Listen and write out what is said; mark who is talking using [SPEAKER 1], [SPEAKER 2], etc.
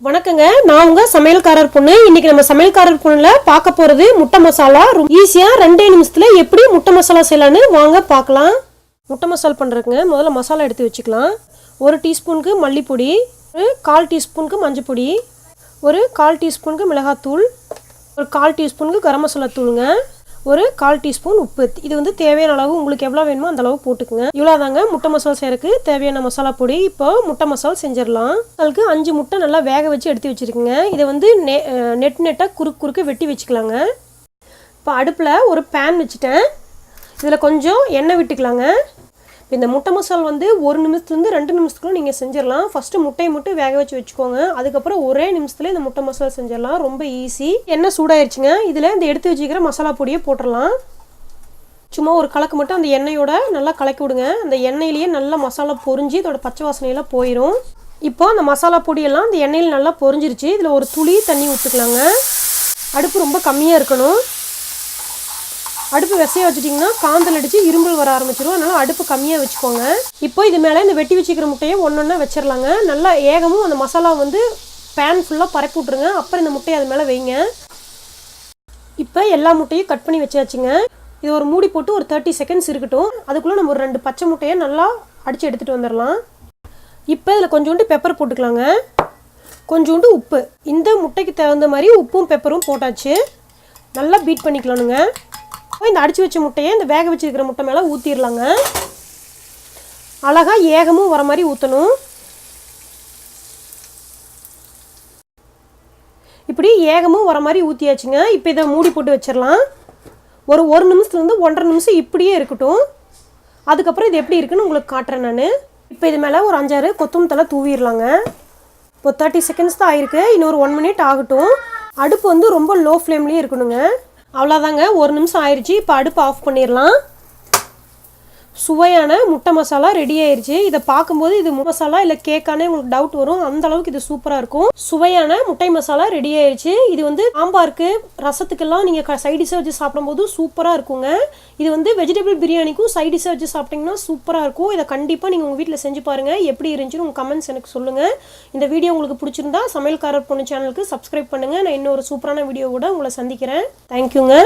[SPEAKER 1] வணக்கங்க, நான் உங்க சமையல்காரர் பொண்ணு. இன்னைக்கு நம்ம சமையல்காரர் பொண்ணுல பார்க்க போறது முட்டை மசாலா. ஈஸியா 2 நிமிஷத்துல எப்படி முட்டை மசாலா செய்யலான்னு வாங்க பார்க்கலாம். முட்டை மசாலா பண்றதுங்க முதல்ல மசாலா எடுத்து வச்சுக்கலாம். 1 டீஸ்பூனுக்கு மல்லிப்பொடி, 1/4 டீஸ்பூனுக்கு மஞ்சள் பொடி, 1/4 டீஸ்பூனுக்கு மிளகாத்தூள், 1/4 டீஸ்பூனுக்கு கரம் மசாலா தூளுங்க, 1/4 டீஸ்பூன் உப்பு. இது வந்து தேவையான அளவு, உங்களுக்கு எவ்வளோ வேணுமோ அந்த அளவு போட்டுக்குங்க. இவ்வளோதாங்க முட்டை மசாலா செய்யறதுக்கு தேவையான மசாலா பொடி. இப்போ முட்டை மசாலா செஞ்சிடலாம். அதுக்கு 5 முட்டை நல்லா வேக வச்சு எடுத்து வச்சுருக்குங்க. இதை வந்து நெட்டாக குறுக்கு வெட்டி வச்சுக்கலாங்க. இப்போ அடுப்பில் ஒரு பேன் வச்சுட்டேன். இதில் கொஞ்சம் எண்ணெய் விட்டுக்கலாங்க. இந்த முட்டை மசாலா வந்து 1 நிமிஷத்துலேருந்து 2 நிமிஷத்துக்குள்ள நீங்கள் செஞ்சிடலாம். ஃபஸ்ட்டு முட்டையை மட்டும் வேக வச்சு வச்சுக்கோங்க. அதுக்கப்புறம் ஒரே நிமிஷத்துல இந்த முட்டை மசாலா செஞ்சிடலாம். ரொம்ப ஈஸி. எண்ணெய் சூடாயிருச்சுங்க. இதில் இந்த எடுத்து வச்சுக்கிற மசாலா பொடியை போட்டுடலாம். சும்மா ஒரு கலக்கு மட்டும் அந்த எண்ணெயோட நல்லா கலக்கி விடுங்க. அந்த எண்ணெயிலேயே நல்லா மசாலா பொரிஞ்சு இதோட பச்சை வாசனையெல்லாம் போயிடும். இப்போ அந்த மசாலா பொடியெல்லாம் அந்த எண்ணெயில் நல்லா பொரிஞ்சிருச்சு. இதில் ஒரு துளி தண்ணி ஊற்றிக்கலாங்க. அடுப்பு ரொம்ப கம்மியாக இருக்கணும். அடுப்பு வெசையாக வச்சுட்டிங்கன்னா காந்தல் அடித்து இரும்பல் வர ஆரம்பிச்சிடும். அதனால் அடுப்பு கம்மியாக வச்சுக்கோங்க. இப்போ இது மேலே இந்த வெட்டி வச்சுக்கிற முட்டையை ஒன்றொன்னா வச்சிடலாங்க. நல்லா ஏகமும் அந்த மசாலா வந்து பேன் ஃபுல்லாக பரப்பி விட்ருங்க. அப்புறம் இந்த முட்டையை அது மேலே வைங்க. இப்போ எல்லா முட்டையும் கட் பண்ணி வச்சாச்சுங்க. இது ஒரு மூடி போட்டு ஒரு 30 செகண்ட்ஸ் இருக்கட்டும். அதுக்குள்ளே நம்ம ஒரு 2 பச்சை முட்டையை நல்லா அடித்து எடுத்துகிட்டு வந்துடலாம். இப்போ இதில் கொஞ்சோண்டு பெப்பர் போட்டுக்கலாங்க. கொஞ்சோண்டு உப்பு. இந்த முட்டைக்கு தகுந்த மாதிரி உப்பும் பெப்பரும் போட்டாச்சு. நல்லா பீட் பண்ணிக்கலானுங்க. இந்த அடித்து வச்ச முட்டையை இந்த வேக வச்சுருக்கிற முட்டை மேலே ஊற்றிடலாங்க. அழகாக ஏகமும் வர மாதிரி ஊற்றணும். இப்படி ஏகமும் வர மாதிரி ஊற்றியாச்சுங்க. இப்போ இதை மூடி போட்டு வச்சிடலாம். ஒரு நிமிஷத்துலேருந்து 1.5 நிமிஷம் இப்படியே இருக்கட்டும். அதுக்கப்புறம் இது எப்படி இருக்குன்னு உங்களுக்கு காட்டுறேன் நான். இப்போ இது மேலே ஒரு 5-6 கொத்தமல்லி தழை தூவிடலாங்க. இப்போ 30 செகண்ட்ஸ் தான் ஆயிருக்கு. இன்னொரு 1 மினிட் ஆகட்டும். அடுப்பு வந்து ரொம்ப லோ ஃப்ளேம்லேயே இருக்கணுங்க. அவ்வளோதாங்க, 1 நிமிஷம் ஆயிடுச்சு. இப்போ அடுப்பு ஆஃப் பண்ணிடலாம். சுவையான முட்டை மசாலா ரெடி ஆயிடுச்சு. இதை பார்க்கும்போது இது மசாலா இல்லை கேக்கானே உங்களுக்கு டவுட் வரும். அந்த அளவுக்கு இது சூப்பராக இருக்கும். சுவையான முட்டை மசாலா ரெடி ஆயிடுச்சு. இது வந்து சாம்பாருக்கு, ரசத்துக்கெல்லாம் நீங்கள் சைடிஷாக வச்சு சாப்பிடும்போது சூப்பராக இருக்குங்க. இது வந்து வெஜிடபிள் பிரியாணிக்கும் சைடிஷாக வச்சு சாப்பிட்டிங்கன்னா சூப்பராக இருக்கும். இதை கண்டிப்பாக நீங்கள் உங்கள் வீட்டில் செஞ்சு பாருங்கள். எப்படி இருந்துச்சுன்னு உங்கள் கமெண்ட்ஸ் எனக்கு சொல்லுங்கள். இந்த வீடியோ உங்களுக்கு பிடிச்சிருந்தா சமையல்காரர் பொண்ணு சேனலுக்கு சப்ஸ்கிரைப் பண்ணுங்கள். நான் இன்னொரு சூப்பரான வீடியோ கூட உங்களை சந்திக்கிறேன். தேங்க்யூங்க.